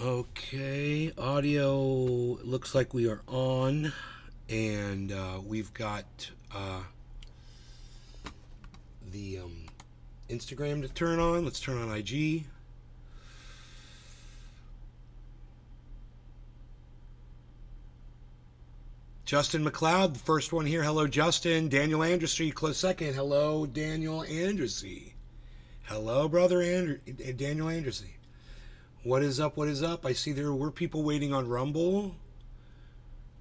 Okay, audio looks like we are on, and we've got the Instagram to turn on. Let's turn on IG. Justin McLeod, the first one here. Hello, Justin. Daniel Andressy, close second. Hello, Daniel Andressy. Hello, brother Daniel Andressy. What is up? What is up? I see there were people waiting on Rumble,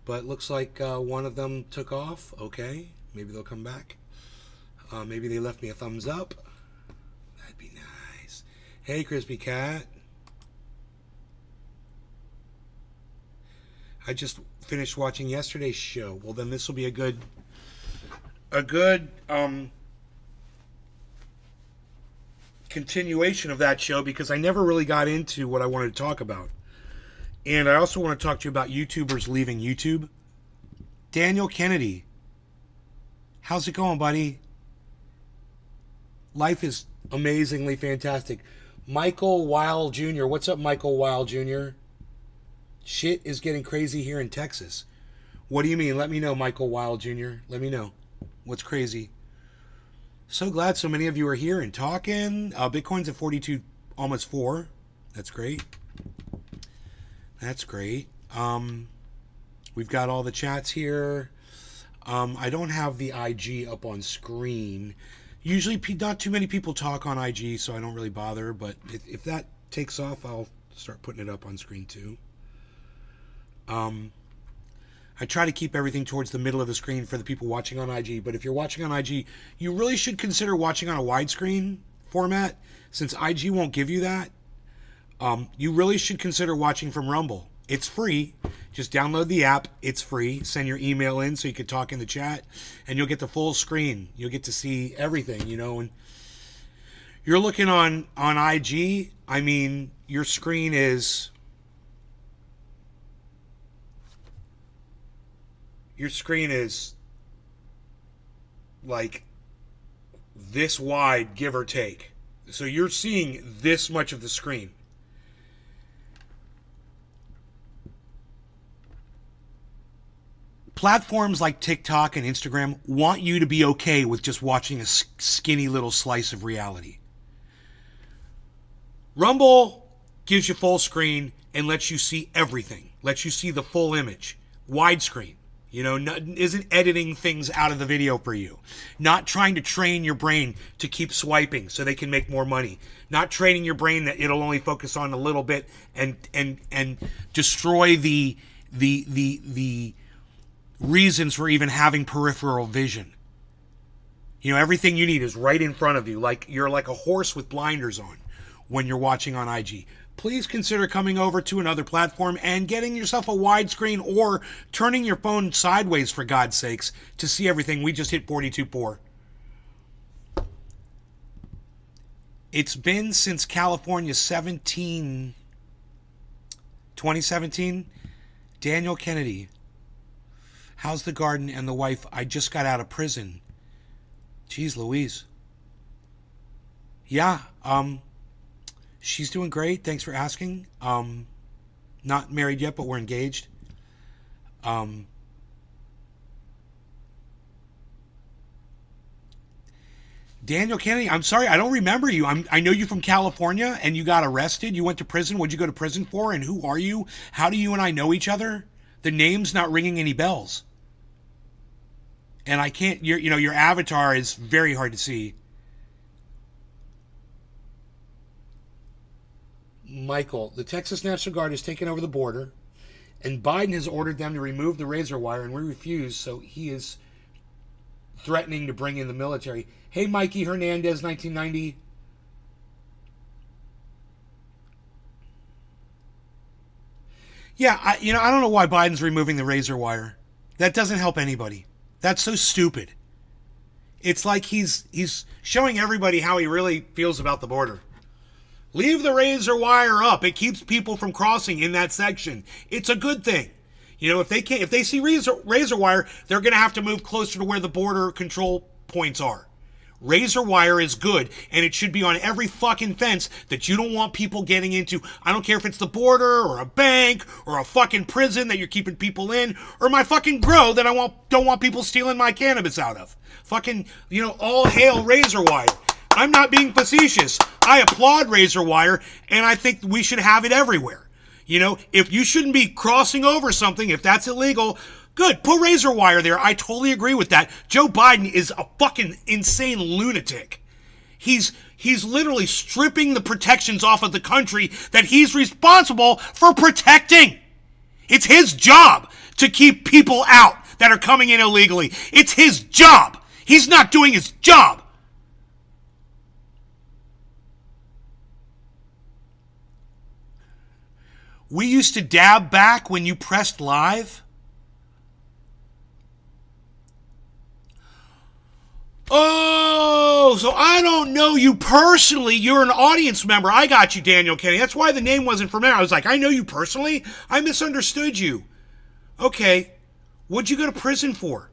but looks like one of them took off. Okay, maybe they'll come back. Maybe they left me a thumbs up. That'd be nice. Hey, Crispy Cat. I just finished watching yesterday's show. Well, then this will be a good continuation of that show, because I never really got into what I wanted to talk about. And I also want to talk to you about YouTubers leaving YouTube. Daniel Kennedy. How's it going, buddy? Life is amazingly fantastic. Michael Weil Jr. What's up, Michael Weil Jr.? Shit is getting crazy here in Texas. What do you mean? Let me know, Michael Weil Jr. Let me know. What's crazy? So glad so many of you are here and talking. Bitcoin's at 42, almost 4. That's great. That's great. We've got all the chats here. I don't have the IG up on screen. Usually not too many people talk on IG, so I don't really bother. But if that takes off, I'll start putting it up on screen too. I try to keep everything towards the middle of the screen for the people watching on IG. But if you're watching on IG, you really should consider watching on a widescreen format. Since IG won't give you that, you really should consider watching from Rumble. It's free. Just download the app. It's free. Send your email in so you can talk in the chat, and you'll get the full screen. You'll get to see everything, you know. And you're looking on IG, I mean, your screen is... Your screen is like this wide, give or take. So you're seeing this much of the screen. Platforms like TikTok and Instagram want you to be okay with just watching a skinny little slice of reality. Rumble gives you full screen and lets you see everything. Lets you see the full image. Widescreen. You know, isn't editing things out of the video for you. Not trying to train your brain to keep swiping so they can make more money. Not training your brain that it'll only focus on a little bit and destroy the reasons for even having peripheral vision. You know, everything you need is right in front of you. Like you're like a horse with blinders on when you're watching on IG. Please consider coming over to another platform and getting yourself a widescreen, or turning your phone sideways, for God's sakes, to see everything. We just hit 42.4. It's been since California 2017. Daniel Kennedy. How's the garden and the wife? I just got out of prison. Jeez Louise. Yeah, she's doing great. Thanks for asking. Not married yet, but we're engaged. Daniel Kennedy, I'm sorry, I don't remember you. I know you from California, and you got arrested. You went to prison. What'd you go to prison for? And who are you? How do you and I know each other? The name's not ringing any bells. And I can't. Your avatar is very hard to see. Michael, the Texas National Guard has taken over the border, and Biden has ordered them to remove the razor wire, and we refuse, so he is threatening to bring in the military. Hey, Mikey Hernandez, 1990. Yeah, I don't know why Biden's removing the razor wire. That doesn't help anybody. That's so stupid. It's like he's showing everybody how he really feels about the border. Leave the razor wire up. It keeps people from crossing in that section. It's a good thing. You know, if they see razor wire, they're going to have to move closer to where the border control points are. Razor wire is good, and it should be on every fucking fence that you don't want people getting into. I don't care if it's the border or a bank or a fucking prison that you're keeping people in, or my fucking grow that don't want people stealing my cannabis out of. Fucking, all hail razor wire. I'm not being facetious. I applaud razor wire, and I think we should have it everywhere. If you shouldn't be crossing over something, if that's illegal, good, put razor wire there. I totally agree with that. Joe Biden is a fucking insane lunatic. He's literally stripping the protections off of the country that he's responsible for protecting. It's his job to keep people out that are coming in illegally. It's his job. He's not doing his job. We used to dab back when you pressed live. Oh, so I don't know you personally. You're an audience member. I got you, Daniel Kenny. That's why the name wasn't familiar. I was like, I know you personally? I misunderstood you. Okay. What'd you go to prison for?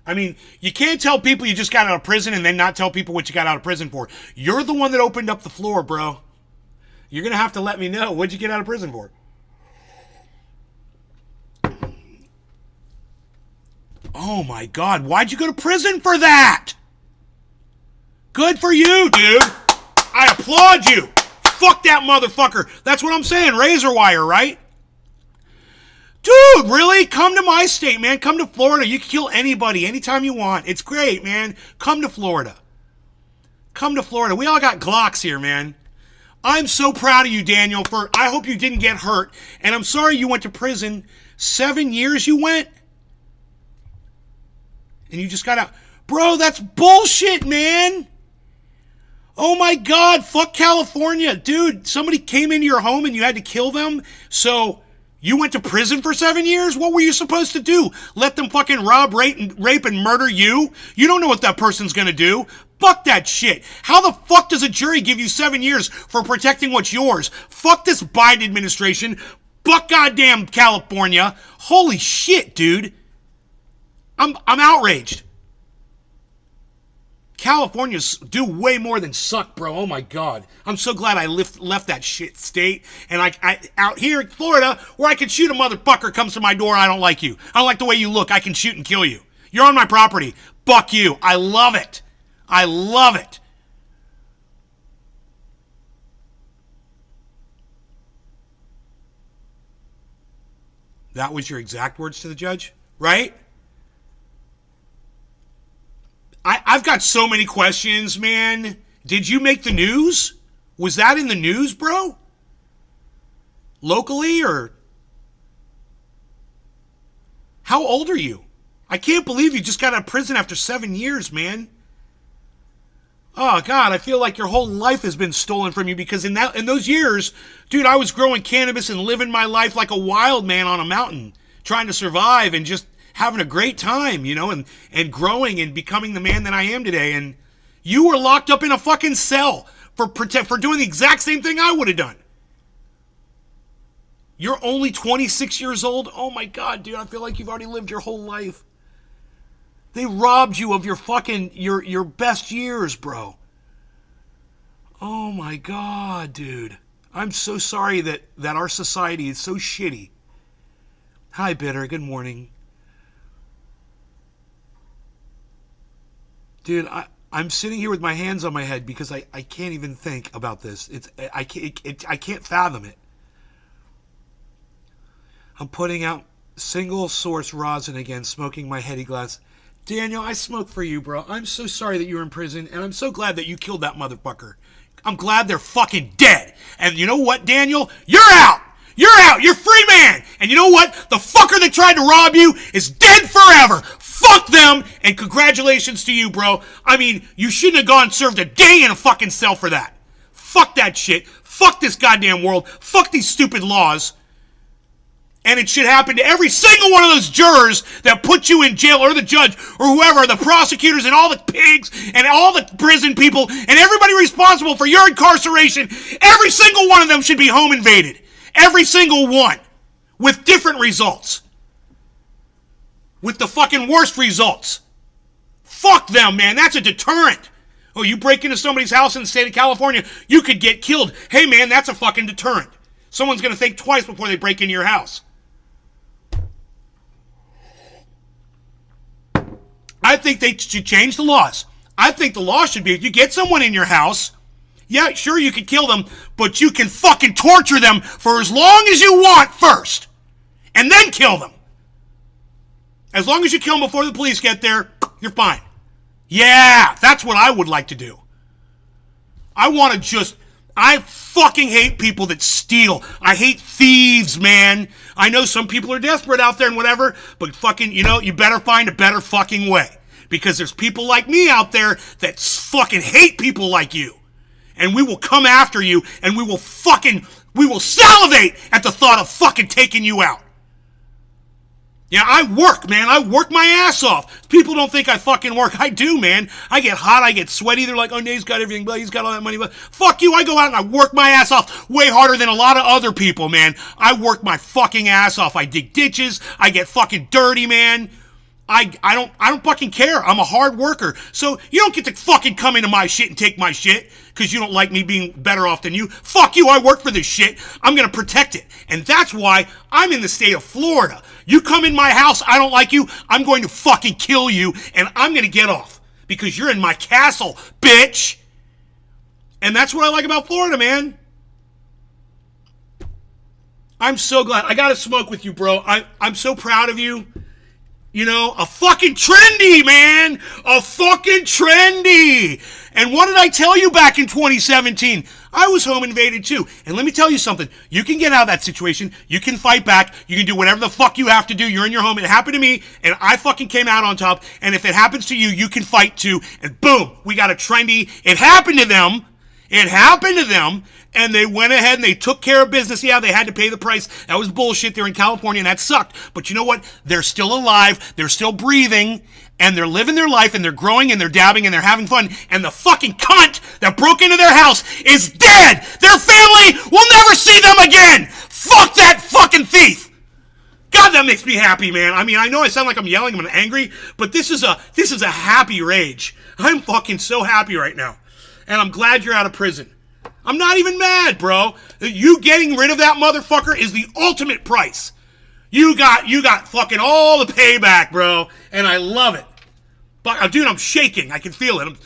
I mean, you can't tell people you just got out of prison and then not tell people what you got out of prison for. You're the one that opened up the floor, bro. You're going to have to let me know. What'd you get out of prison for? Oh my God, why'd you go to prison for that? Good for you, dude. I applaud you. Fuck that motherfucker. That's what I'm saying, razor wire, right? Dude, really? Come to my state, man. Come to Florida. You can kill anybody anytime you want. It's great, man. Come to Florida. Come to Florida. We all got Glocks here, man. I'm so proud of you, Daniel. I hope you didn't get hurt. And I'm sorry you went to prison. 7 years you went? And you just got out. Bro, that's bullshit, man. Oh my God, fuck California. Dude, somebody came into your home and you had to kill them? So you went to prison for 7 years? What were you supposed to do? Let them fucking rob, rape, and murder you? You don't know what that person's gonna do. Fuck that shit. How the fuck does a jury give you 7 years for protecting what's yours? Fuck this Biden administration. Fuck goddamn California. Holy shit, dude. I'm outraged. Californians do way more than suck, bro. Oh my God. I'm so glad I left that shit state. And I out here in Florida, where I can shoot a motherfucker comes to my door, I don't like you. I don't like the way you look. I can shoot and kill you. You're on my property. Fuck you. I love it. I love it. That was your exact words to the judge, right? I've got so many questions, man. Did you make the news? Was that in the news, bro? Locally, or? How old are you? I can't believe you just got out of prison after 7 years, man. Oh, God, I feel like your whole life has been stolen from you, because in those years, dude, I was growing cannabis and living my life like a wild man on a mountain, trying to survive and just having a great time, and growing and becoming the man that I am today. And you were locked up in a fucking cell for doing the exact same thing I would have done. You're only 26 years old? Oh my God, dude, I feel like you've already lived your whole life. They robbed you of your fucking, your best years, bro. Oh my God, dude. I'm so sorry that our society is so shitty. Hi, Bitter. Good morning. Dude, I'm sitting here with my hands on my head because I can't even think about this. I can't fathom it. I'm putting out single source rosin again, smoking my heady glass. Daniel, I smoke for you, bro. I'm so sorry that you were in prison, and I'm so glad that you killed that motherfucker. I'm glad they're fucking dead. And you know what, Daniel? You're out! You're out! You're free man! And you know what? The fucker that tried to rob you is dead forever! Fuck them! And congratulations to you, bro. I mean, you shouldn't have gone and served a day in a fucking cell for that. Fuck that shit. Fuck this goddamn world. Fuck these stupid laws. And it should happen to every single one of those jurors that put you in jail, or the judge, or whoever, the prosecutors, and all the pigs, and all the prison people, and everybody responsible for your incarceration. Every single one of them should be home invaded. Every single one. With different results. with the fucking worst results. Fuck them, man. That's a deterrent. Oh, you break into somebody's house in the state of California, you could get killed. Hey, man, that's a fucking deterrent. Someone's going to think twice before they break into your house. I think they should change the laws. I think the law should be if you get someone in your house, yeah, sure, you can kill them, but you can fucking torture them for as long as you want first. And then kill them. As long as you kill them before the police get there, you're fine. Yeah, that's what I would like to do. I fucking hate people that steal. I hate thieves, man. I know some people are desperate out there and whatever, but fucking, you better find a better fucking way. Because there's people like me out there that fucking hate people like you. And we will come after you, and we will salivate at the thought of fucking taking you out. Yeah, I work, man. I work my ass off. People don't think I fucking work. I do, man. I get hot. I get sweaty. They're like, oh, Nay's got everything. But he's got all that money. But fuck you. I go out and I work my ass off way harder than a lot of other people, man. I work my fucking ass off. I dig ditches. I get fucking dirty, man. I don't fucking care. I'm a hard worker. So you don't get to fucking come into my shit and take my shit because you don't like me being better off than you. Fuck you. I work for this shit. I'm going to protect it. And that's why I'm in the state of Florida. You come in my house, I don't like you, I'm going to fucking kill you, and I'm going to get off because you're in my castle, bitch. And that's what I like about Florida, man. I'm so glad. I got to smoke with you, bro. I'm so proud of you. A fucking trendy, man. A fucking trendy. And what did I tell you back in 2017? I was home invaded too. And let me tell you something. You can get out of that situation. You can fight back. You can do whatever the fuck you have to do. You're in your home. It happened to me, and I fucking came out on top. And if it happens to you, you can fight too. And boom, we got a trendy. It happened to them. It happened to them. And they went ahead and they took care of business. Yeah, they had to pay the price. That was bullshit. They're in California and that sucked. But you know what? They're still alive. They're still breathing. And they're living their life and they're growing and they're dabbing and they're having fun. And the fucking cunt that broke into their house is dead. Their family will never see them again. Fuck that fucking thief. God, that makes me happy, man. I mean, I know I sound like I'm yelling. I'm angry. But this is a happy rage. I'm fucking so happy right now. And I'm glad you're out of prison. I'm not even mad, bro. You getting rid of that motherfucker is the ultimate price. You got fucking all the payback, bro. And I love it. But, dude, I'm shaking. I can feel it. I'm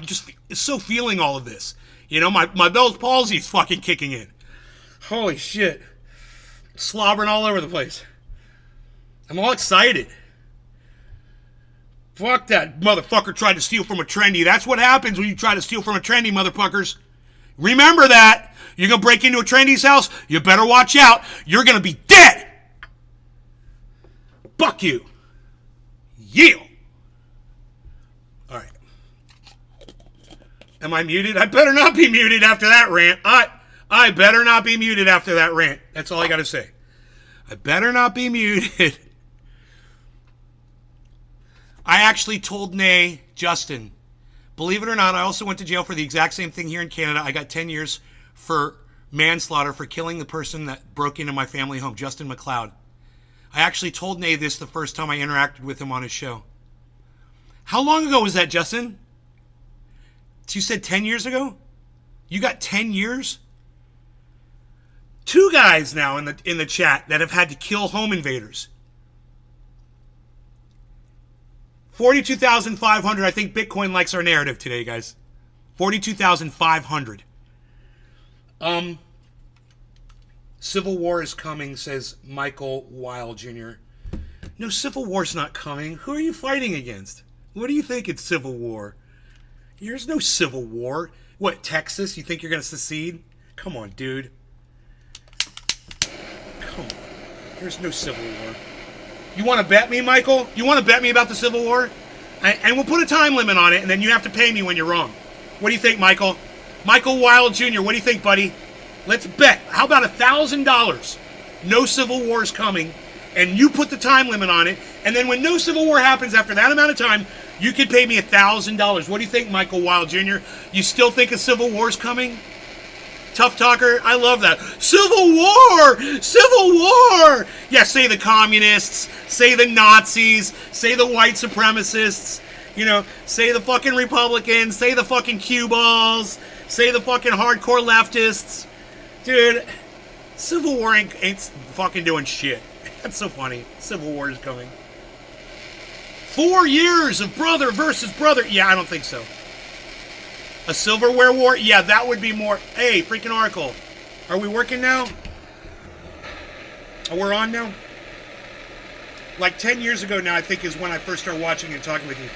just so feeling all of this. My Bell's palsy's fucking kicking in. Holy shit. Slobbering all over the place. I'm all excited. Fuck that motherfucker tried to steal from a trendy. That's what happens when you try to steal from a trendy, motherfuckers. Remember that. You're going to break into a trendy's house, you better watch out. You're going to be dead. Fuck you. Yeah. All right. Am I muted? I better not be muted after that rant. I better not be muted after that rant. That's all I got to say. I better not be muted. I actually told Nay, Justin, believe it or not, I also went to jail for the exact same thing here in Canada. I got 10 years for manslaughter for killing the person that broke into my family home, Justin McLeod. I actually told Nay this the first time I interacted with him on his show. How long ago was that, Justin? You said 10 years ago? You got 10 years? 2 guys now in the chat that have had to kill home invaders. 42,500. I think Bitcoin likes our narrative today, guys. 42,500. Civil war is coming, says Michael Weil Jr. No, civil war's not coming. Who are you fighting against? What do you think it's civil war? There's no civil war. What, Texas? You think you're going to secede? Come on, dude. Come on. There's no civil war. You want to bet me, Michael? You want to bet me about the Civil War? And we'll put a time limit on it, and then you have to pay me when you're wrong. What do you think, Michael? Michael Weil Jr., what do you think, buddy? Let's bet. How about $1,000? No Civil War is coming, and you put the time limit on it, and then when no Civil War happens after that amount of time, you can pay me $1,000. What do you think, Michael Weil Jr.? You still think a Civil War is coming? Tough talker. I love that. Civil War! Civil War! Yeah, say the communists, say the Nazis, say the white supremacists, you know, say the fucking Republicans, say the fucking cue balls, say the fucking hardcore leftists. Dude, Civil War ain't fucking doing shit. That's so funny. Civil War is coming. 4 years of brother versus brother. Yeah, I don't think so. A silverware war? Yeah, that would be more. Hey, freaking Oracle. Are we working now? Oh, we're on now? Like 10 years ago now, I think, is when I first started watching and talking with you.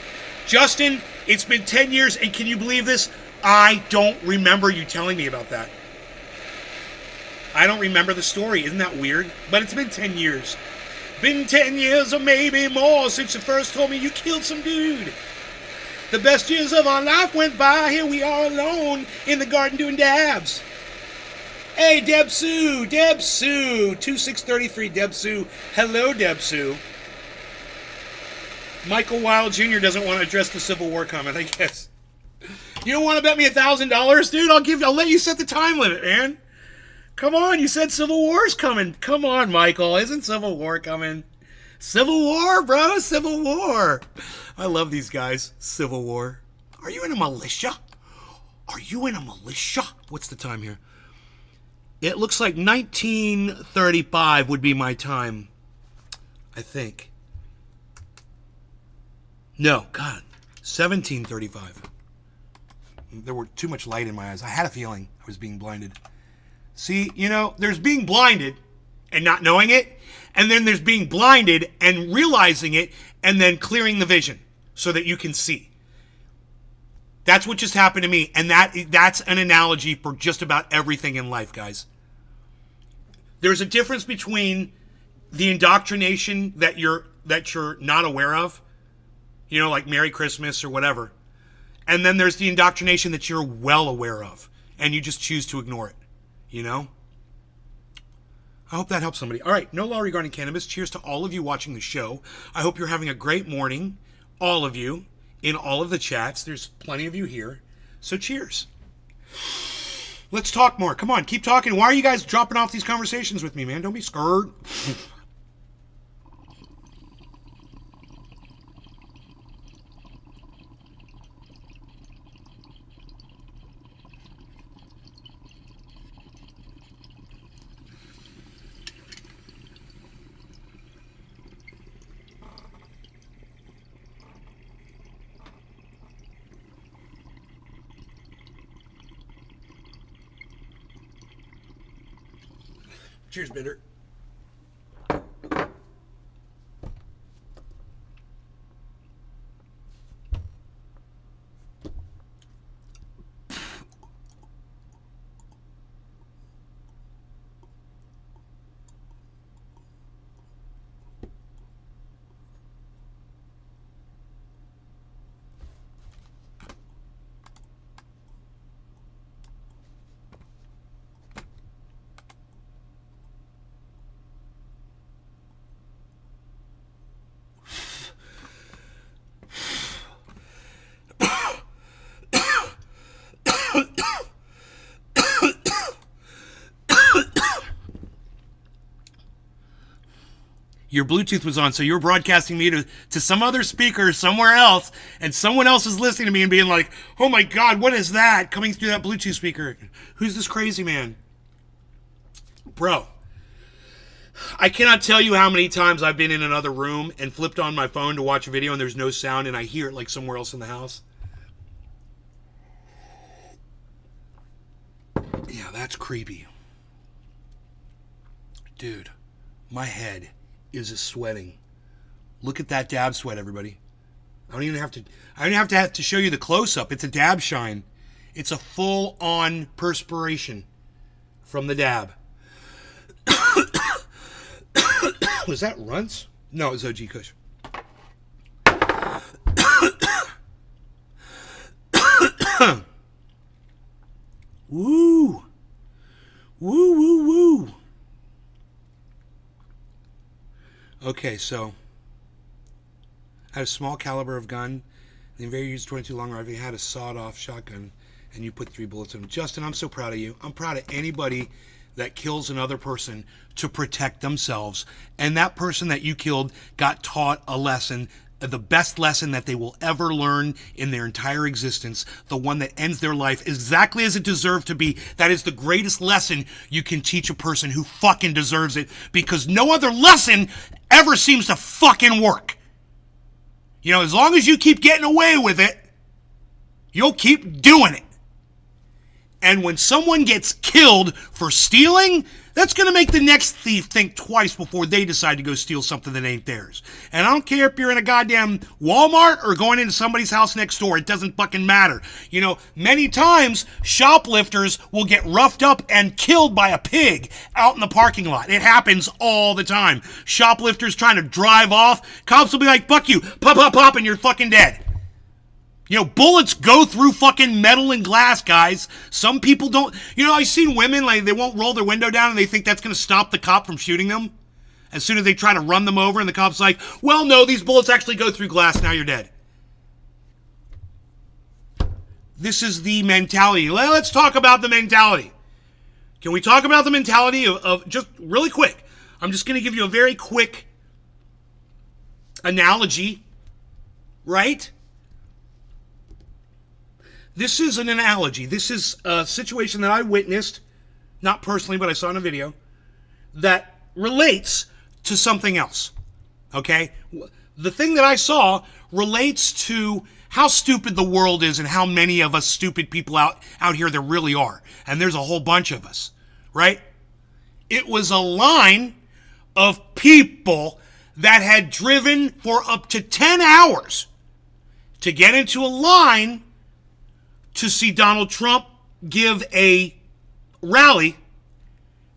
Justin, it's been 10 years, and can you believe this? I don't remember you telling me about that. I don't remember the story. Isn't that weird? But it's been 10 years. Been 10 years or maybe more since you first told me you killed some dude. The best years of our life went by. Here we are alone in the garden doing dabs. Hey, Deb Sue. 2633, Deb Sue. Hello, Deb Sue. Michael Wilde Jr. doesn't want to address the Civil War comment, I guess. You don't want to bet me $1,000, dude? I'll let you set the time limit, man. Come on, you said Civil War's coming. Come on, Michael. Isn't Civil War coming? Civil War, bro. Civil War. I love these guys. Civil War. Are you in a militia? Are you in a militia? What's the time here? It looks like 1935 would be my time. I think. No, God. 1735. There were too much light in my eyes. I had a feeling I was being blinded. See, you know, there's being blinded and not knowing it, and then there's being blinded and realizing it and then clearing the vision so that you can see. That's what just happened to me, and that's an analogy for just about everything in life, guys. There's a difference between the indoctrination that you're not aware of, you know, like Merry Christmas or whatever, and then there's the indoctrination that you're well aware of, and you just choose to ignore it, you know? I hope that helps somebody. All right, no law regarding cannabis. Cheers to all of you watching the show. I hope you're having a great morning, all of you, in all of the chats. There's plenty of you here, so cheers. Let's talk more. Come on, keep talking. Why are you guys dropping off these conversations with me, man? Don't be scared. Cheers, Bitter. Your Bluetooth was on, so you were broadcasting me to some other speaker somewhere else, and someone else is listening to me and being like, oh my God, what is that coming through that Bluetooth speaker? Who's this crazy man? Bro, I cannot tell you how many times I've been in another room and flipped on my phone to watch a video and there's no sound and I hear it like somewhere else in the house. Yeah, that's creepy. Dude, my head is a sweating. Look at that dab sweat, everybody. I don't even have to show you the close-up. It's a dab shine. It's a full-on perspiration from the dab. Was that Runts? No, it was OG Kush. Woo! Woo, woo, woo. Okay, so I had a small caliber of gun. The Invader used 22 long rifle. He had a sawed-off shotgun And you put 3 bullets in him. Justin, I'm so proud of you. I'm proud of anybody that kills another person to protect themselves. And that person that you killed got taught a lesson, the best lesson that they will ever learn in their entire existence, the one that ends their life exactly as it deserved to be. That is the greatest lesson you can teach a person who fucking deserves it, because no other lesson ever seems to fucking work. You know, as long as you keep getting away with it, you'll keep doing it. And when someone gets killed for stealing, that's going to make the next thief think twice before they decide to go steal something that ain't theirs. And I don't care if you're in a goddamn Walmart or going into somebody's house next door. It doesn't fucking matter. You know, many times shoplifters will get roughed up and killed by a pig out in the parking lot. It happens all the time. Shoplifters trying to drive off. Cops will be like, fuck you. Pop, pop, pop, and you're fucking dead. You know, bullets go through fucking metal and glass, guys. Some people don't. You know, I've seen women, like, they won't roll their window down and they think that's going to stop the cop from shooting them. As soon as they try to run them over and the cop's like, well, no, these bullets actually go through glass. Now you're dead. This is the mentality. Let's talk about the mentality. Can we talk about the mentality of just really quick? I'm just going to give you a very quick analogy, right? This is an analogy. This is a situation that I witnessed, not personally, but I saw in a video, that relates to something else, okay? The thing that I saw relates to how stupid the world is and how many of us stupid people out here there really are. And there's a whole bunch of us, right? It was a line of people that had driven for up to 10 hours to get into a line to see Donald Trump give a rally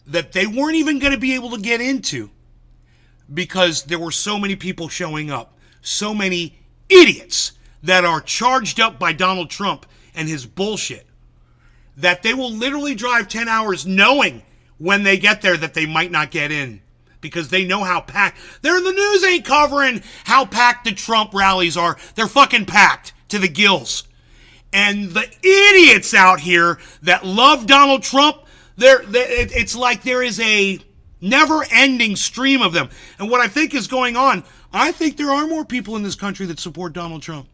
that they weren't even going to be able to get into because there were so many people showing up. So many idiots that are charged up by Donald Trump and his bullshit that they will literally drive 10 hours knowing when they get there that they might not get in because they know how packed. The news ain't covering how packed the Trump rallies are. They're fucking packed to the gills. And the idiots out here that love Donald Trump, it's like there is a never-ending stream of them. And what I think is going on, I think there are more people in this country that support Donald Trump.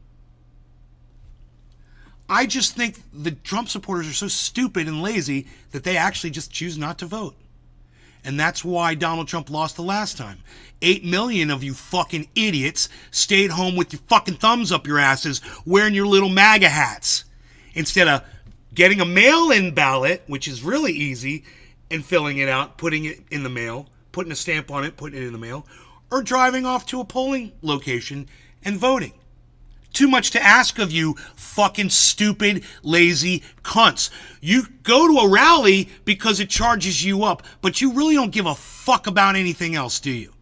I just think the Trump supporters are so stupid and lazy that they actually just choose not to vote. And that's why Donald Trump lost the last time. 8 million of you fucking idiots stayed home with your fucking thumbs up your asses wearing your little MAGA hats instead of getting a mail-in ballot, which is really easy, and filling it out, putting it in the mail, putting a stamp on it, putting it in the mail, or driving off to a polling location and voting. Too much to ask of you fucking stupid, lazy cunts. You go to a rally because it charges you up, but you really don't give a fuck about anything else, do you?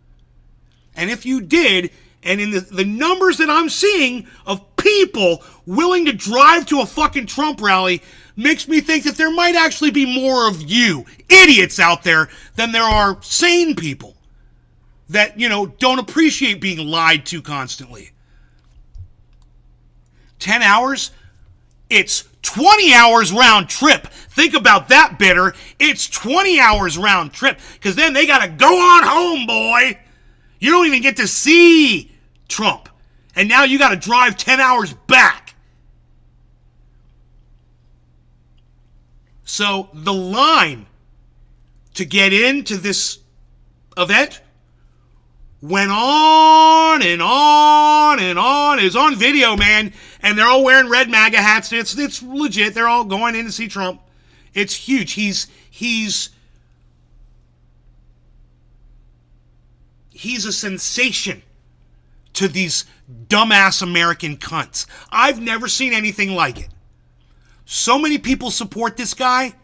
And if you did, and in the numbers that I'm seeing of people willing to drive to a fucking Trump rally makes me think that there might actually be more of you idiots out there than there are sane people that, you know, don't appreciate being lied to constantly. 10 hours? It's 20 hours round trip. Think about that, bitter. It's 20 hours round trip because then they got to go on home, boy. You don't even get to see Trump. And now you got to drive 10 hours back. So the line to get into this event went on and on and on. It's on video, man. And they're all wearing red MAGA hats. It's legit. They're all going in to see Trump. It's huge. He's a sensation to these dumbass American cunts. I've never seen anything like it. So many people support this guy.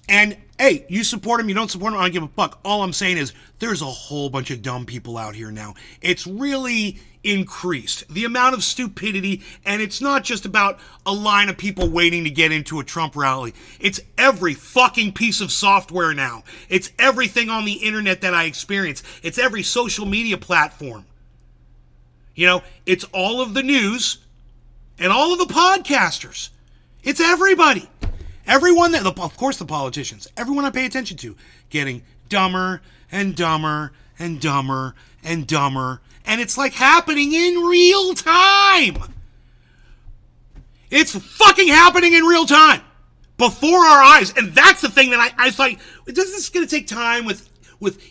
And hey, you support him, you don't support him, I don't give a fuck. All I'm saying is there's a whole bunch of dumb people out here now. It's really increased, the amount of stupidity, and it's not just about a line of people waiting to get into a Trump rally. It's every fucking piece of software now. It's everything on the internet that I experience. It's every social media platform. You know, it's all of the news, and all of the podcasters. It's everybody. Everyone that, of course, the politicians, everyone I pay attention to, getting dumber and dumber and dumber and dumber. And it's like happening in real time. It's fucking happening in real time before our eyes. And that's the thing that I was like, this is going to take time with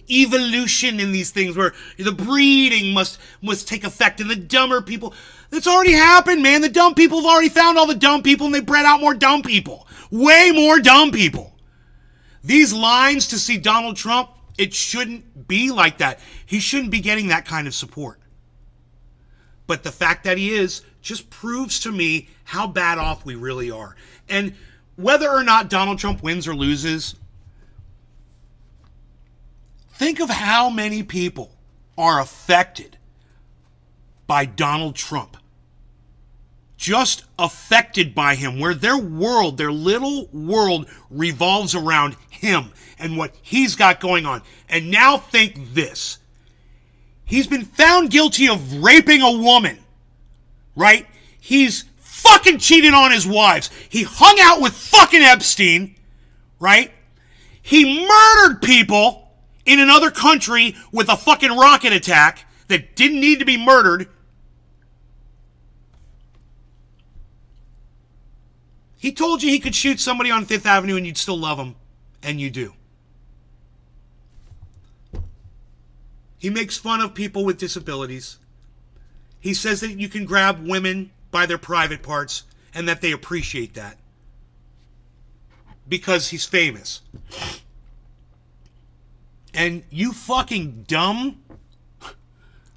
evolution in these things where the breeding must take effect and the dumber people. That's already happened, man. The dumb people have already found all the dumb people and they bred out more dumb people. Way more dumb people. These lines to see Donald Trump, it shouldn't be like that. He shouldn't be getting that kind of support. But the fact that he is just proves to me how bad off we really are. And whether or not Donald Trump wins or loses, think of how many people are affected by Donald Trump. Just affected by him, where their world, their little world revolves around him and what he's got going on. And now think this. He's been found guilty of raping a woman, right? He's fucking cheated on his wives. He hung out with fucking Epstein, right? He murdered people in another country with a fucking rocket attack that didn't need to be murdered. He told you he could shoot somebody on Fifth Avenue and you'd still love him, and you do. He makes fun of people with disabilities. He says that you can grab women by their private parts and that they appreciate that because he's famous. And you fucking dumb,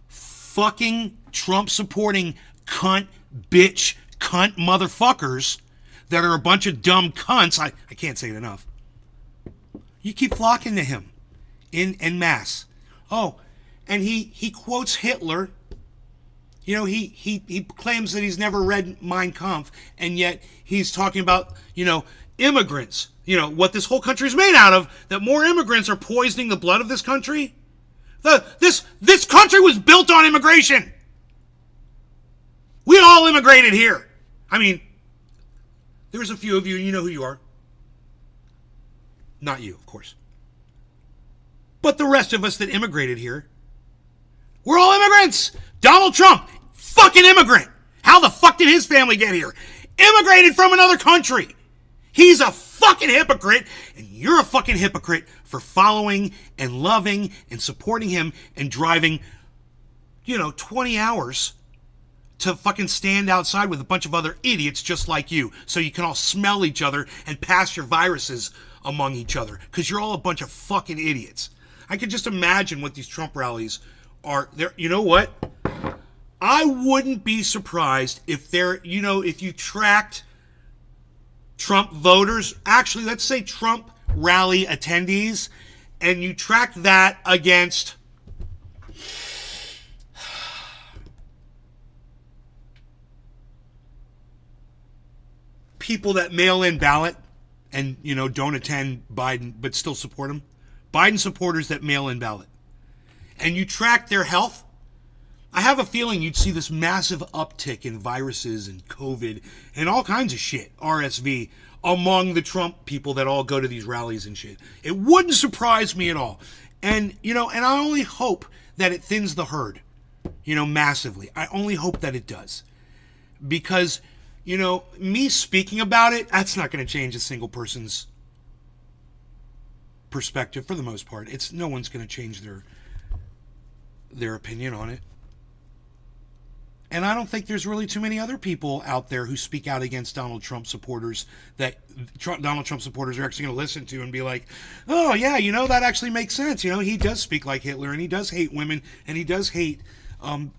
fucking Trump-supporting cunt, bitch, cunt motherfuckers that are a bunch of dumb cunts, I can't say it enough. You keep flocking to him in mass. Oh, and he quotes Hitler. You know, he claims that he's never read Mein Kampf, and yet he's talking about, immigrants. What this whole country is made out of, that more immigrants are poisoning the blood of this country. This country was built on immigration. We all immigrated here. I mean, there's a few of you, and you know who you are. Not you, of course. But the rest of us that immigrated here, we're all immigrants. Donald Trump, fucking immigrant. How the fuck did his family get here? Immigrated from another country. He's a fucking hypocrite, and you're a fucking hypocrite for following and loving and supporting him and driving, 20 hours to fucking stand outside with a bunch of other idiots just like you so you can all smell each other and pass your viruses among each other because you're all a bunch of fucking idiots. I could just imagine what these Trump rallies are. There, you know what? I wouldn't be surprised if if you tracked Trump voters, actually, let's say Trump rally attendees, and you tracked that against people that mail in ballot and, don't attend Biden but still support him. Biden supporters that mail in ballot. And you track their health. I have a feeling you'd see this massive uptick in viruses and COVID and all kinds of shit, RSV, among the Trump people that all go to these rallies and shit. It wouldn't surprise me at all. And, and I only hope that it thins the herd, massively. I only hope that it does. Because, me speaking about it, that's not going to change a single person's perspective for the most part. No one's going to change their opinion on it. And I don't think there's really too many other people out there who speak out against Donald Trump supporters that Donald Trump supporters are actually going to listen to and be like, oh, yeah, that actually makes sense. He does speak like Hitler, and he does hate women, and he does hate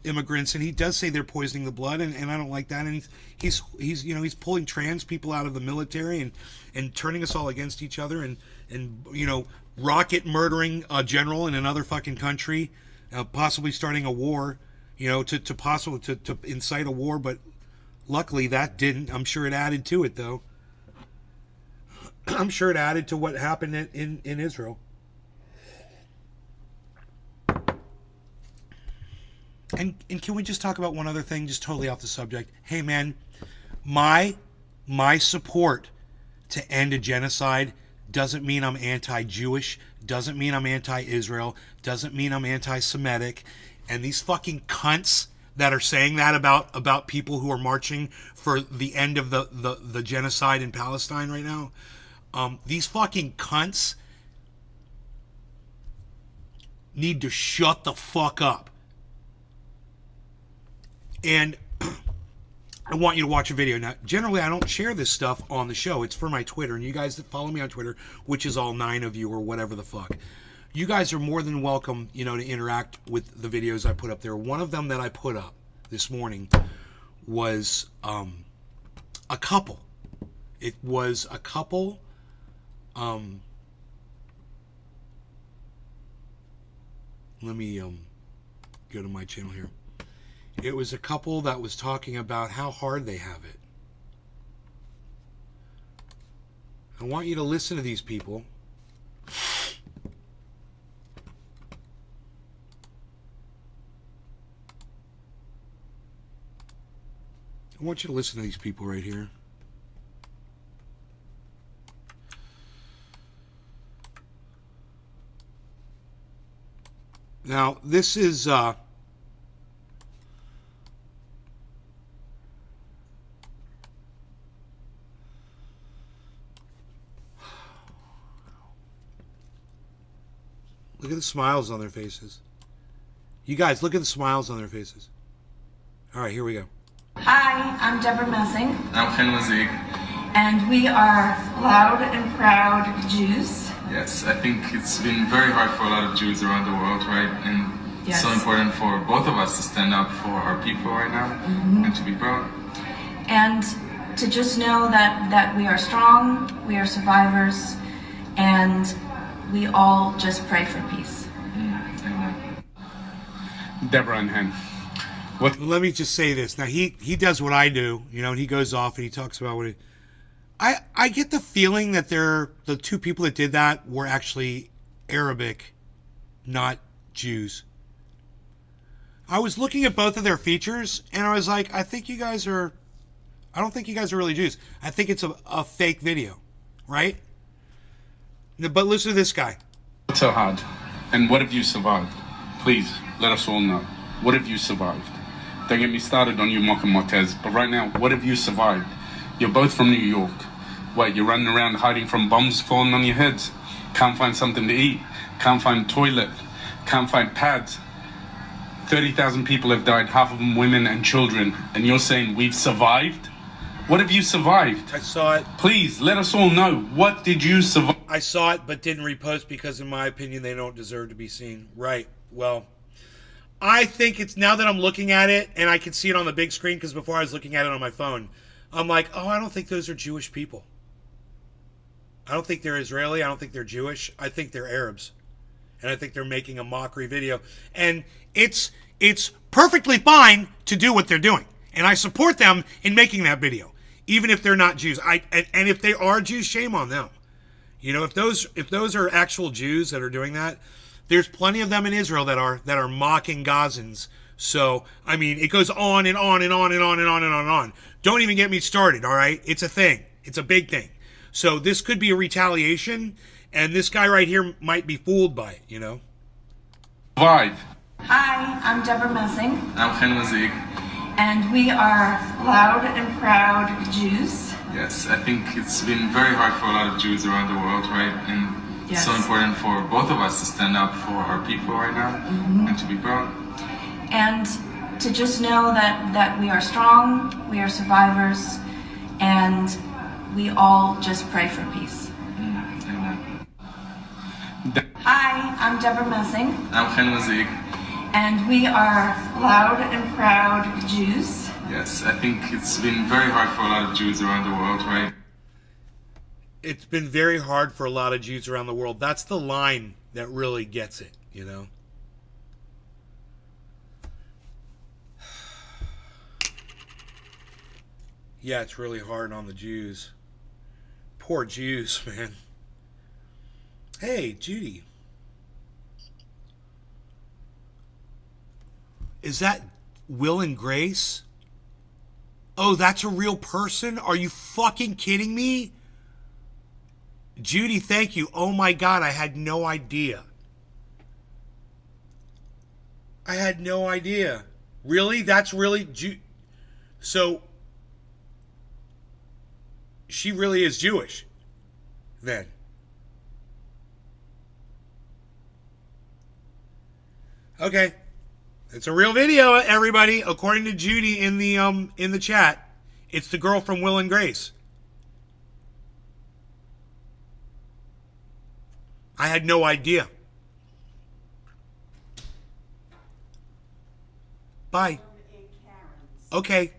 immigrants, and he does say they're poisoning the blood, and I don't like that. And he's pulling trans people out of the military and turning us all against each other and rocket murdering a general in another fucking country, possibly starting a war. To incite a war, but luckily that didn't. I'm sure it added to it, though. I'm sure it added to what happened in Israel. And can we just talk about one other thing, just totally off the subject? Hey, man, my support to end a genocide doesn't mean I'm anti-Jewish, doesn't mean I'm anti-Israel, doesn't mean I'm anti-Semitic. And these fucking cunts that are saying that about people who are marching for the end of the genocide in Palestine right now, these fucking cunts need to shut the fuck up. And I want you to watch a video. Now, generally, I don't share this stuff on the show. It's for my Twitter. And you guys that follow me on Twitter, which is all 9 of you or whatever the fuck, you guys are more than welcome, you know, to interact with the videos I put up there. One of them that I put up this morning was a couple. It was a couple. Let me go to my channel here. It was a couple that was talking about how hard they have it. I want you to listen to these people. I want you to listen to these people right here. Now, this is look at the smiles on their faces. You guys, look at the smiles on their faces. All right, here we go. Hi, I'm Deborah Messing. I'm Ken Mazig. And we are loud and proud Jews. Yes, I think it's been very hard for a lot of Jews around the world, right? And Yes. it's so important for both of us to stand up for our people right now and to be proud. And to just know that we are strong, we are survivors, and we all just pray for peace. Amen. Deborah and Hen. Let me just say this. Now, he does what I do, you know, and he goes off and he talks about what he... I get the feeling that the two people that did that were actually Arabic, not Jews. I was looking at both of their features, and I was like, I don't think you guys are really Jews. I think it's a fake video, right? But listen to this guy. What's so hard? And what have you survived? Please, let us all know. What have you survived? Don't get me started on you, Mocha Montez, but right now, what have you survived? You're both from New York. What, you're running around hiding from bombs falling on your heads? Can't find something to eat. Can't find toilet. Can't find pads. 30,000 people have died, half of them women and children, and you're saying we've survived? What have you survived? I saw it. Please, let us all know. What did you survive? I saw it, but didn't repost because, in my opinion, they don't deserve to be seen. Right. Well, I think it's, now that I'm looking at it, and I can see it on the big screen, because before I was looking at it on my phone, I'm like, oh, I don't think those are Jewish people. I don't think they're Israeli. I don't think they're Jewish. I think they're Arabs. And I think they're making a mockery video. And it's perfectly fine to do what they're doing. And I support them in making that video, even if they're not Jews. And if they are Jews, shame on them. You know, if those are actual Jews that are doing that, there's plenty of them in Israel that are mocking Gazans. So, I mean, it goes on and on and on and on and on and on and on. Don't even get me started, all right? It's a thing. It's a big thing. So this could be a retaliation, and this guy right here might be fooled by it, you know? Survive. Hi, I'm Deborah Messing. I'm Ken Mazig. And we are loud and proud Jews. Yes, I think it's been very hard for a lot of Jews around the world, right? And it's so Yes. important for both of us to stand up for our people right now and to be proud. And to just know that we are strong, we are survivors, and we all just pray for peace. Amen. Hi, I'm Deborah Messing. I'm Ken Mazig. And we are loud and proud Jews. Yes, I think it's been very hard for a lot of Jews around the world, right? It's been very hard for a lot of Jews around the world. That's the line that really gets it, you know? Yeah, it's really hard on the Jews. Poor Jews, man. Hey, Judy. Is that Will and Grace? Oh, that's a real person? Are you fucking kidding me? Judy, thank you. Oh my God, I had no idea. I had no idea. Really? That's really... So, she really is Jewish, then. Okay. It's a real video, everybody. According to Judy in the chat, it's the girl from Will and Grace. I had no idea. Bye. Okay.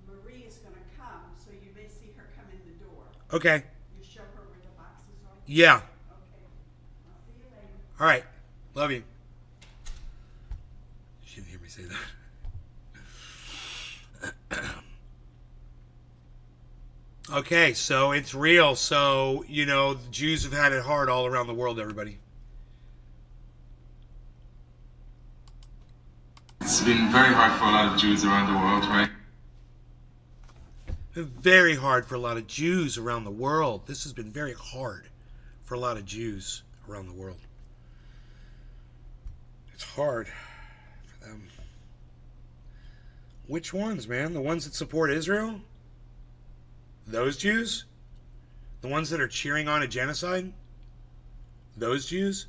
Marie is going to come, so you may see her come in the door. Okay. You show her where the boxes are? Yeah. Okay. I'll see you later. All right. Love you. She didn't hear me say that. Okay, so it's real. So, you know, the Jews have had it hard all around the world, everybody. It's been very hard for a lot of Jews around the world, right? Very hard for a lot of Jews around the world. This has been very hard for a lot of Jews around the world. It's hard for them. Which ones, man? The ones that support Israel? Those Jews? The ones that are cheering on a genocide? Those Jews?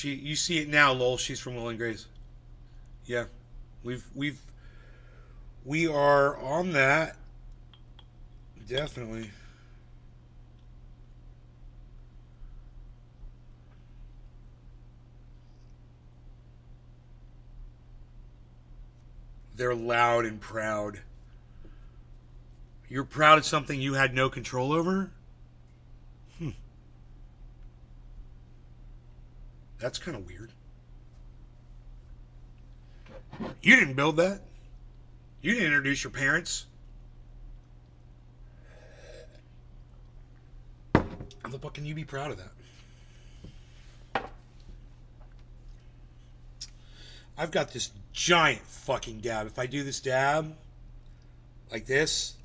You see it now, lol. She's from Will and Grace. Yeah, we are on that. Definitely. They're loud and proud. You're proud of something you had no control over? That's kind of weird. You didn't build that. You didn't introduce your parents. How the fuck can you be proud of that? I've got this giant fucking dab. If I do this dab like this.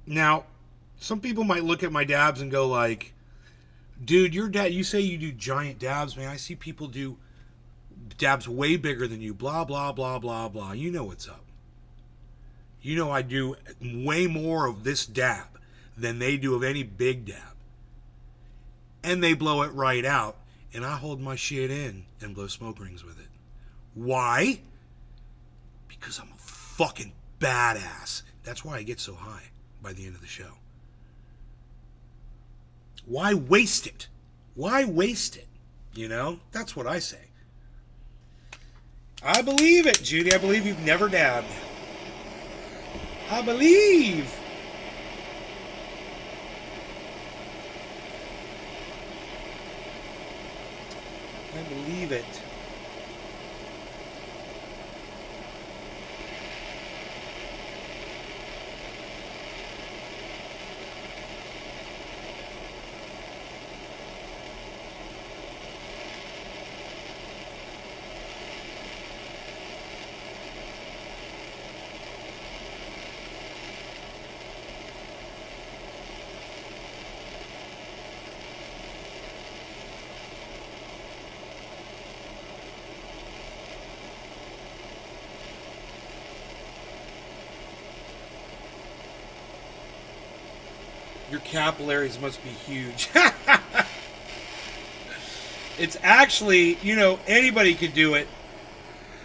Now, some people might look at my dabs and go like, dude, your dad, you say you do giant dabs, man. I see people do dabs way bigger than you. Blah, blah, blah, blah, blah. You know what's up. You know I do way more of this dab than they do of any big dab. And they blow it right out. And I hold my shit in and blow smoke rings with it. Why? Because I'm a fucking badass. That's why I get so high by the end of the show. Why waste it? Why waste it? You know? That's what I say. I believe it, Judy. I believe you've never dabbed. I believe. I believe it. Your capillaries must be huge. It's actually, you know, anybody could do it.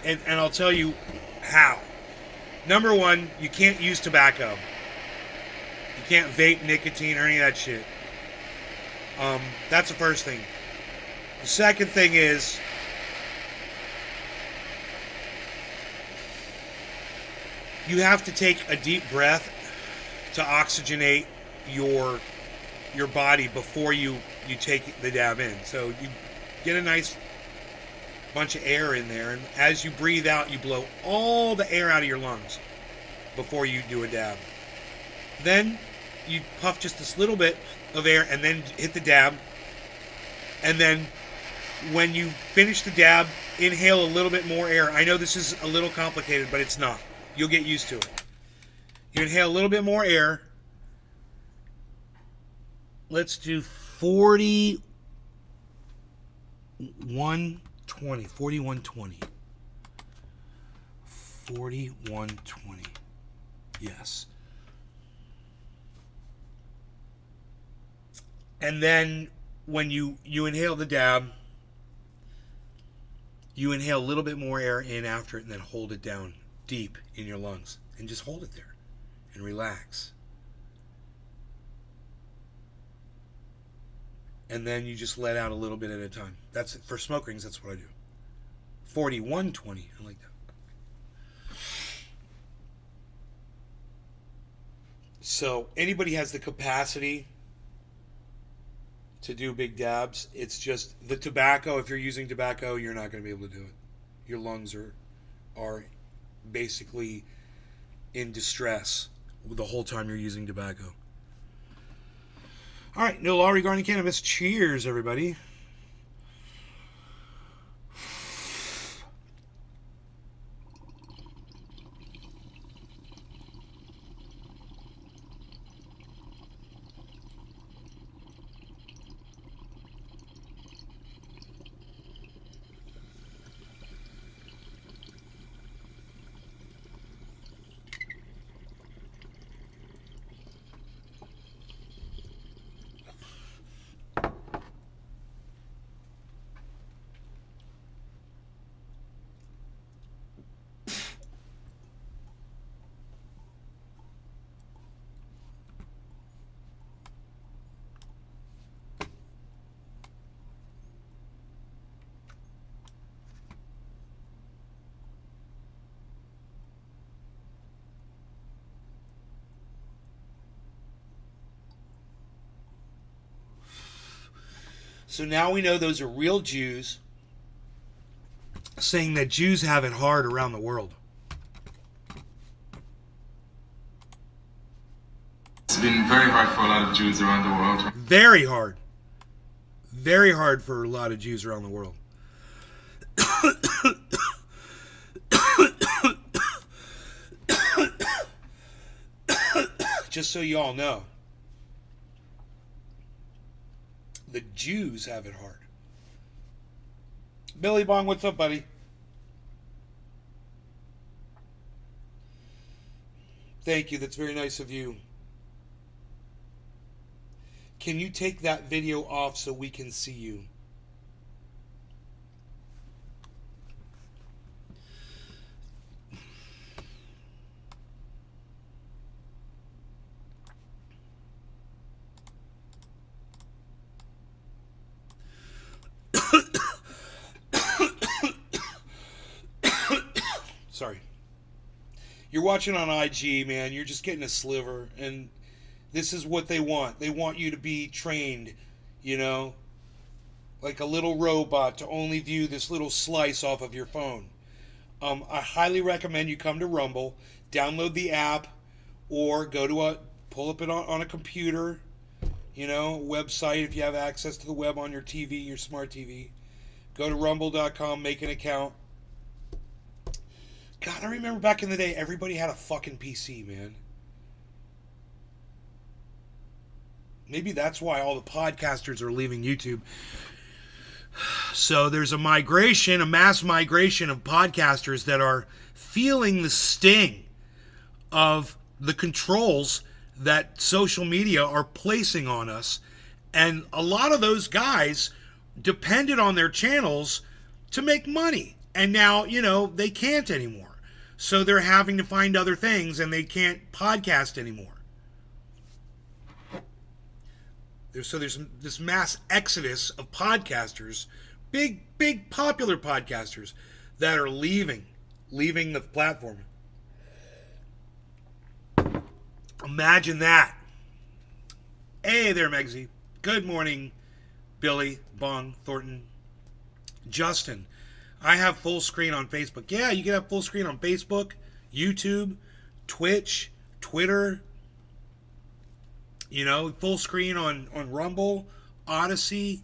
And I'll tell you how. Number one, you can't use tobacco. You can't vape nicotine or any of that shit. That's the first thing. The second thing is, you have to take a deep breath to oxygenate your body before you take the dab in. So you get a nice bunch of air in there, and as you breathe out, you blow all the air out of your lungs before you do a dab. Then you puff just this little bit of air and then hit the dab, And then when you finish the dab, inhale a little bit more air. I know this is a little complicated, but it's not. You'll get used to it. You inhale a little bit more air. Let's do 4120. 4120. 4120. Yes. And then when you inhale the dab, you inhale a little bit more air in after it and then hold it down deep in your lungs. And just hold it there and relax. And then you just let out a little bit at a time. That's it. For smoke rings, that's what I do. 4120. I like that. So anybody has the capacity to do big dabs. It's just the tobacco. If you're using tobacco, you're not going to be able to do it. Your lungs are basically in distress the whole time you're using tobacco. All right, no law regarding cannabis. Cheers, everybody. So now we know those are real Jews saying that Jews have it hard around the world. It's been very hard for a lot of Jews around the world. Very hard. Very hard for a lot of Jews around the world. Just so you all know, the Jews have it hard. Billy Bong, what's up, buddy? Thank you. That's very nice of you. Can you take that video off so we can see you? Sorry. You're watching on IG, man. You're just getting a sliver. And this is what they want. They want you to be trained, you know, like a little robot to only view this little slice off of your phone. I highly recommend you come to Rumble, download the app, or go to pull up it on a computer, you know, website if you have access to the web on your TV, your smart TV. Go to rumble.com, make an account. God, I remember back in the day, everybody had a fucking PC, man. Maybe that's why all the podcasters are leaving YouTube. So there's a mass migration of podcasters that are feeling the sting of the controls that social media are placing on us. And a lot of those guys depended on their channels to make money. And now, you know, they can't anymore. So they're having to find other things and they can't podcast anymore. So there's this mass exodus of podcasters, big popular podcasters that are leaving the platform. Imagine that. Hey there, Megsy. Good morning, Billy, Bong, Thornton, Justin. I have full screen on Facebook. Yeah, you can have full screen on Facebook, YouTube, Twitch, Twitter. You know, full screen on Rumble, Odyssey,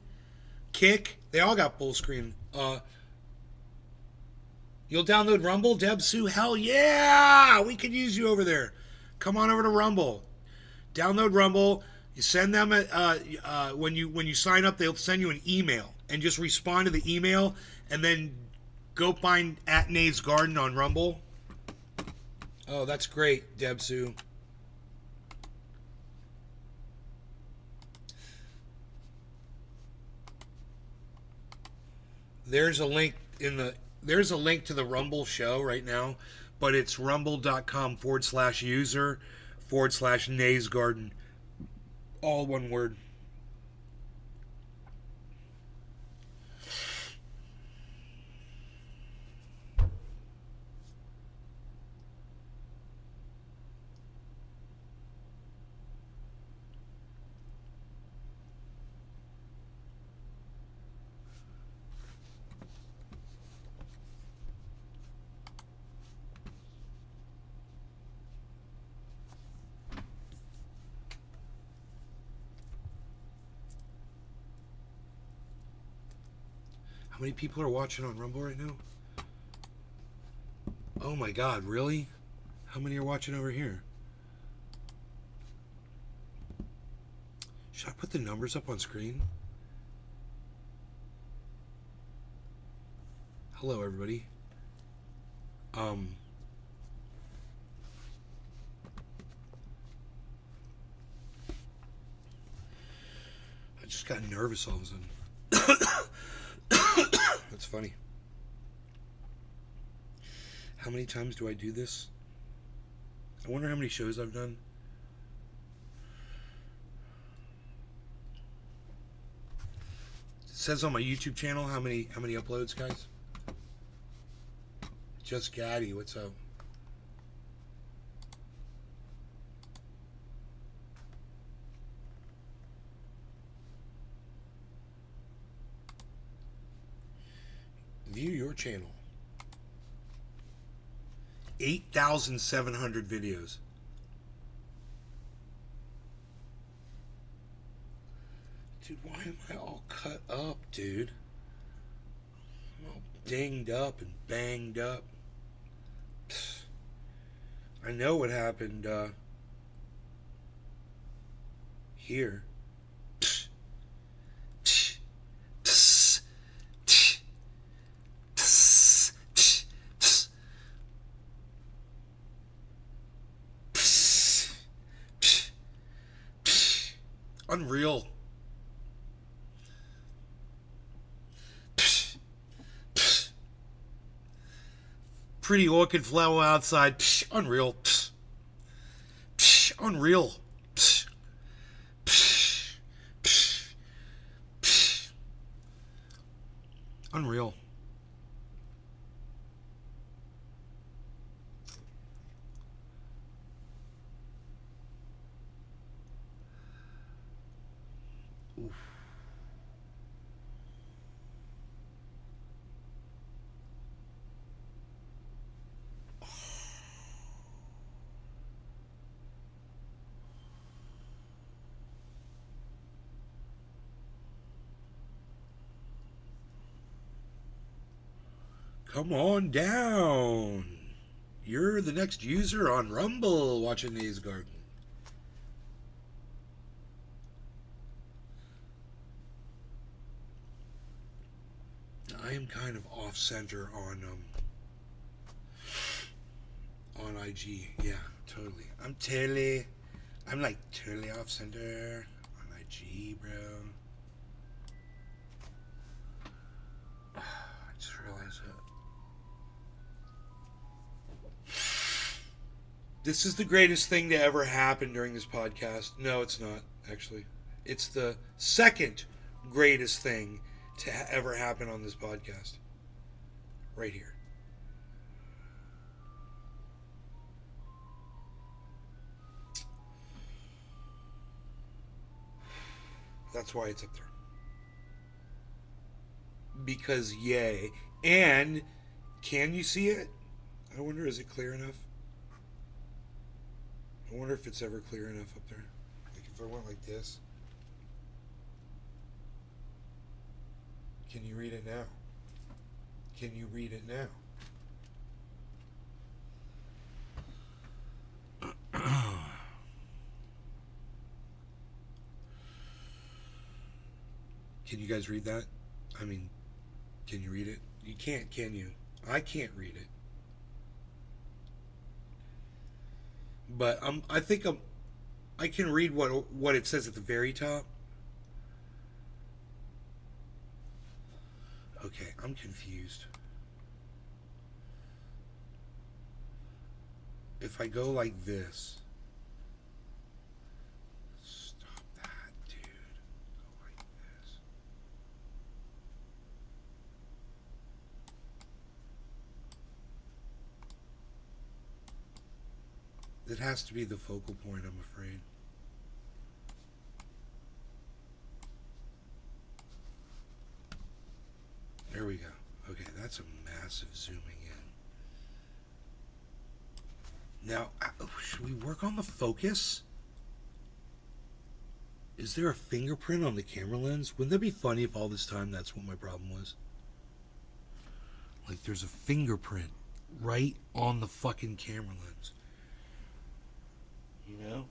Kick. They all got full screen. You'll download Rumble, Deb Sue? Hell yeah! We could use you over there. Come on over to Rumble. Download Rumble. You send them when you sign up, they'll send you an email, and just respond to the email, and then go find at Nay's Garden on Rumble. Oh, that's great, Deb Sue. There's a link there's a link to the Rumble show right now, but it's rumble.com/user/Nay's Garden. All one word. How many people are watching on Rumble right now? Oh my God, really? How many are watching over here? Should I put the numbers up on screen? Hello, everybody. I just got nervous all of a sudden. That's funny. How many times do I do this? I wonder how many shows I've done. It says on my YouTube channel how many uploads, guys. Just Gaddy, what's up? View your channel. 8,700 videos. Dude, why am I all cut up, dude? I'm all dinged up and banged up. I know what happened here. Unreal. Pretty orchid flower outside. Unreal. Unreal. Unreal. Oof. Come on down. You're the next user on Rumble watching Nay's Garden. I am kind of off center on IG. Yeah, totally. I'm like totally off center on IG, bro. I just realized that. This is the greatest thing to ever happen during this podcast. No, it's not, actually. It's the second greatest thing to ever happen on this podcast. Right here. That's why it's up there. Because yay. And can you see it? I wonder, is it clear enough? I wonder if it's ever clear enough up there. Like if I went like this. Can you read it now? Can you read it now? Can you guys read that? I mean, can you read it? You can't, can you? I can't read it. But I think I can read what it says at the very top. Okay, I'm confused. If I go like this. Stop that, dude. Go like this. It has to be the focal point, I'm afraid. There we go. Okay, that's a massive zooming in. Now, should we work on the focus? Is there a fingerprint on the camera lens? Wouldn't that be funny if all this time that's what my problem was? Like, there's a fingerprint right on the fucking camera lens. You know?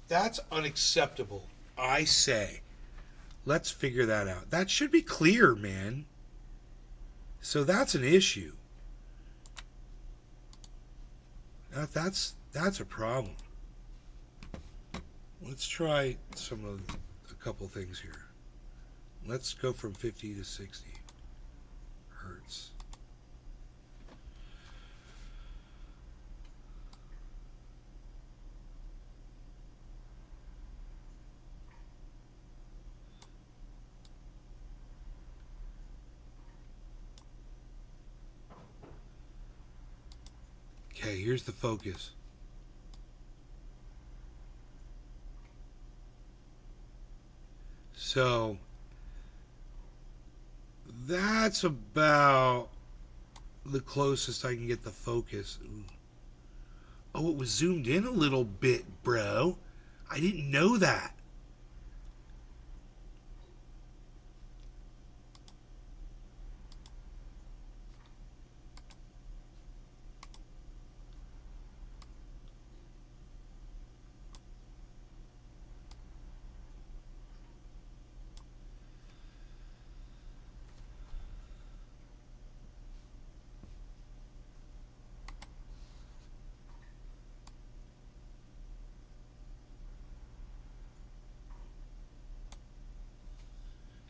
That's unacceptable. I say, let's figure that out. That should be clear, man. So that's an issue. That's a problem. Let's try a couple things here. Let's go from 50 to 60 hertz. Okay, here's the focus. So that's about the closest I can get the focus. Ooh. Oh, it was zoomed in a little bit, bro. I didn't know that.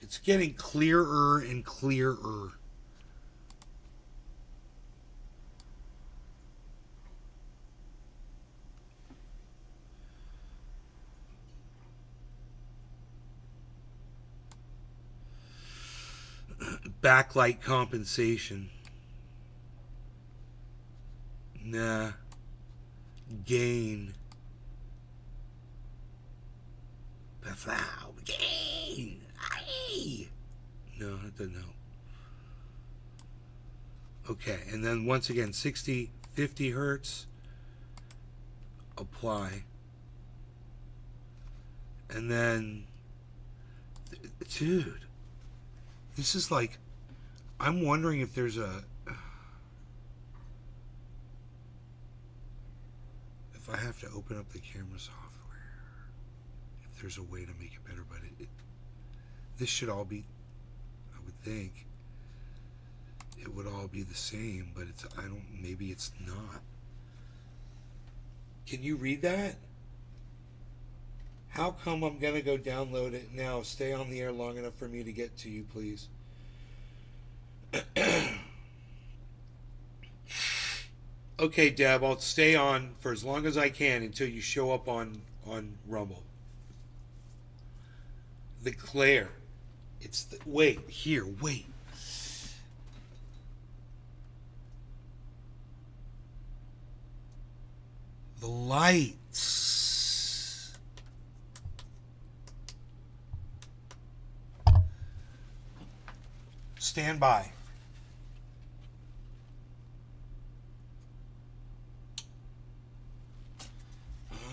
It's getting clearer and clearer. Backlight compensation. Nah. Gain. Gain. Aye. No, it doesn't help. Okay, and then once again, 60, 50 hertz. Apply. And then, dude, this is like, I'm wondering if there's if I have to open up the camera software, if there's a way to make it better, but this should all be, I would think, it would all be the same, but maybe it's not. Can you read that? How come I'm going to go download it now? Stay on the air long enough for me to get to you, please. Okay, Deb, I'll stay on for as long as I can until you show up on Rumble. The glare. Wait. The lights. Stand by.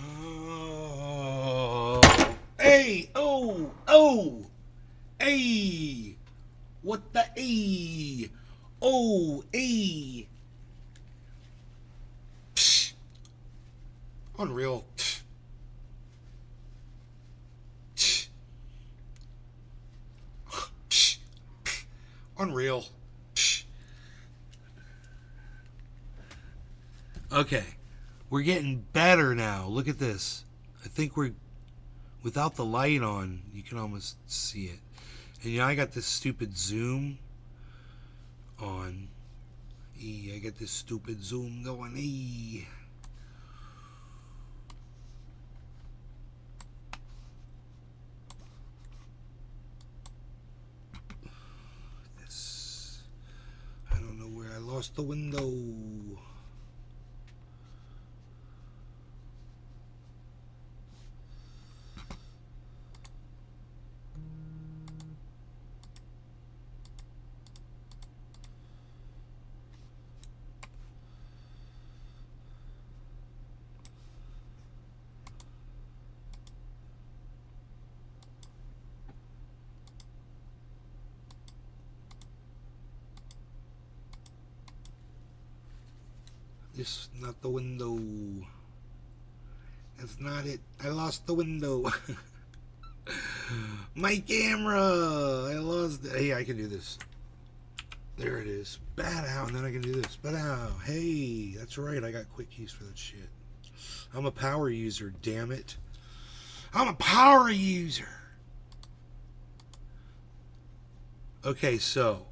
Oh. Hey! Oh! Oh! Hey! What the A? Oh! A! Psh. Unreal. Psh. Psh. Psh. Psh. Unreal. Psh. Okay. We're getting better now. Look at this. I think we're... Without the light on, you can almost see it. And I got this stupid zoom on. I got this stupid zoom going. This. I don't know where I lost the window. This is not the window. That's not it. I lost the window. My camera. I lost it. Hey, I can do this. There it is. Bad out. And then I can do this. Bad out. Hey, that's right. I got quick keys for that shit. I'm a power user, damn it. I'm a power user. Okay, so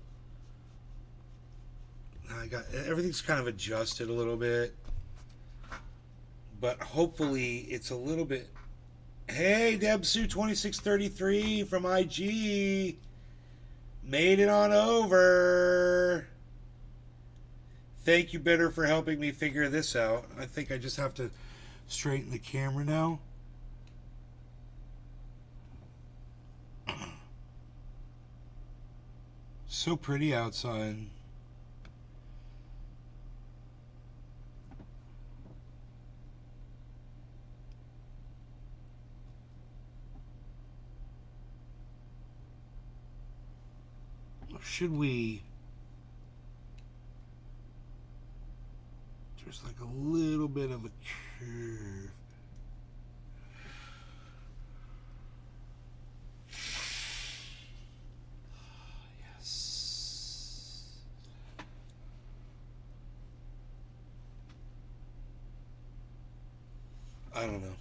I got everything's kind of adjusted a little bit, but hopefully it's a little bit. Hey, Debsu2633 from IG, made it on over. Thank you, Bitter, for helping me figure this out. I think I just have to straighten the camera now. So pretty outside. Should we... There's like a little bit of a curve. Yes. I don't know.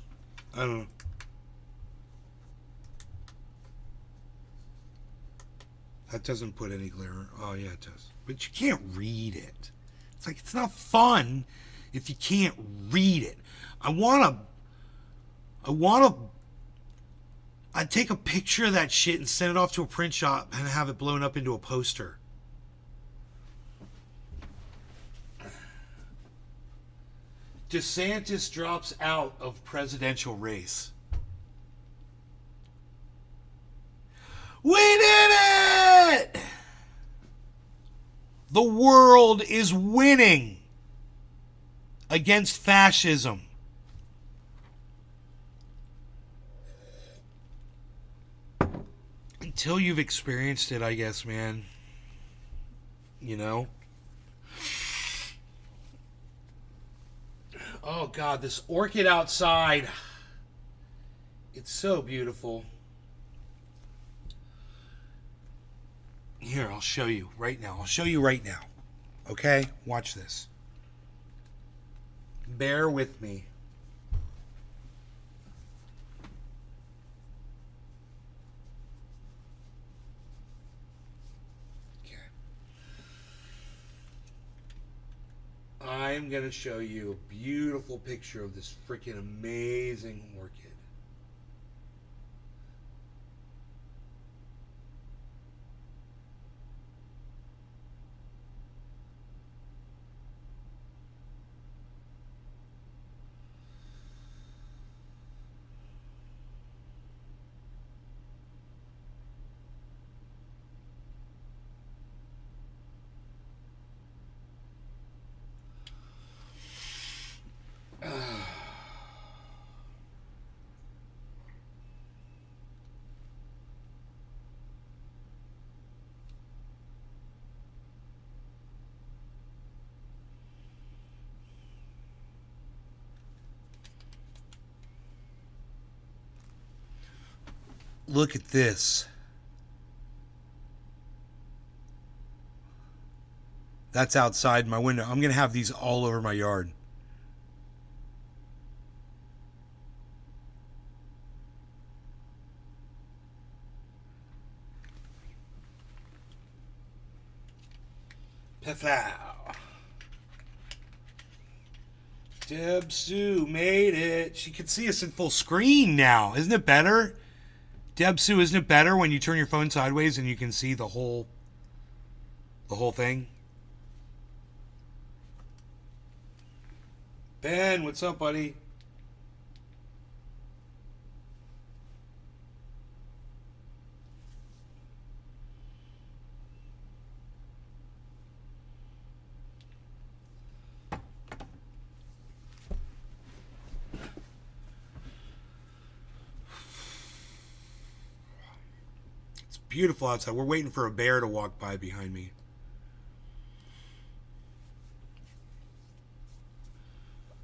I don't know. That doesn't put any glare. Oh, yeah, it does. But you can't read it. It's like, it's not fun if you can't read it. I'd take a picture of that shit and send it off to a print shop and have it blown up into a poster. DeSantis drops out of presidential race. We did it! The world is winning against fascism. Until you've experienced it, I guess, man. You know? Oh, God, this orchid outside. It's so beautiful. Here, I'll show you right now. I'll show you right now. Okay? Watch this. Bear with me. Okay. I'm going to show you a beautiful picture of this freaking amazing orchid. Look at this. That's outside my window. I'm going to have these all over my yard. Peffow. Deb Sue made it. She can see us in full screen now. Isn't it better? Deb Sue, isn't it better when you turn your phone sideways and you can see the whole thing? Ben, what's up, buddy? It's beautiful outside. We're waiting for a bear to walk by behind me.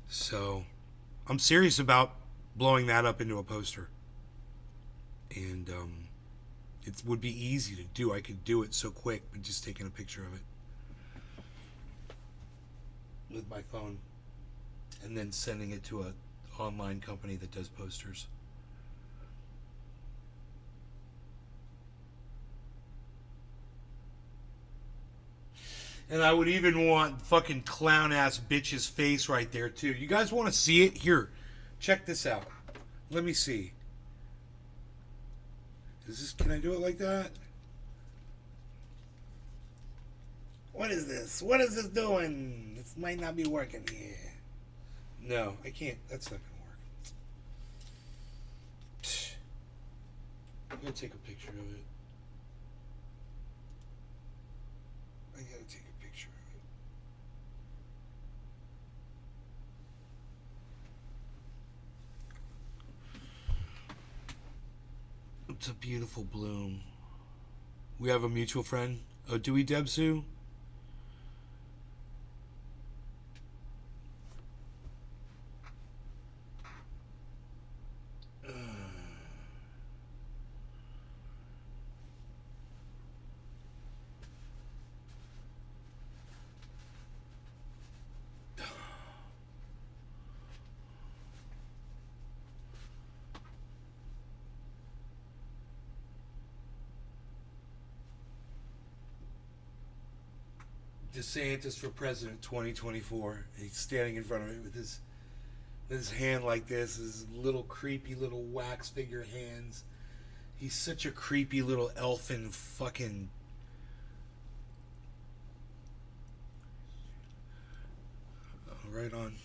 So, I'm serious about blowing that up into a poster. And it would be easy to do. I could do it so quick, but just taking a picture of it with my phone and then sending it to an online company that does posters. And I would even want fucking clown ass bitch's face right there too. You guys want to see it? Here, check this out. Let me see. Is this? Can I do it like that? What is this? What is this doing? This might not be working here. No, I can't. That's not gonna work. I'm gonna take a picture of it. I gotta take a picture of it. It's a beautiful bloom. We have a mutual friend. Oh, do we, Deb Sue? DeSantis for president 2024. He's standing in front of it with his hand like this, his little creepy little wax figure hands. He's such a creepy little elfin fucking. Oh, right on.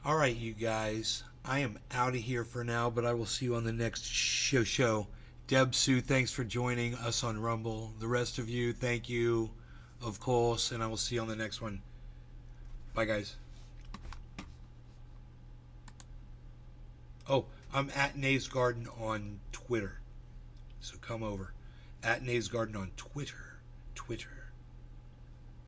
All right, you guys. I am out of here for now, but I will see you on the next show. Deb Sue, thanks for joining us on Rumble. The rest of you, thank you, of course, and I will see you on the next one. Bye, guys. Oh, I'm at Nay's Garden on Twitter. So come over. At Nay's Garden on Twitter.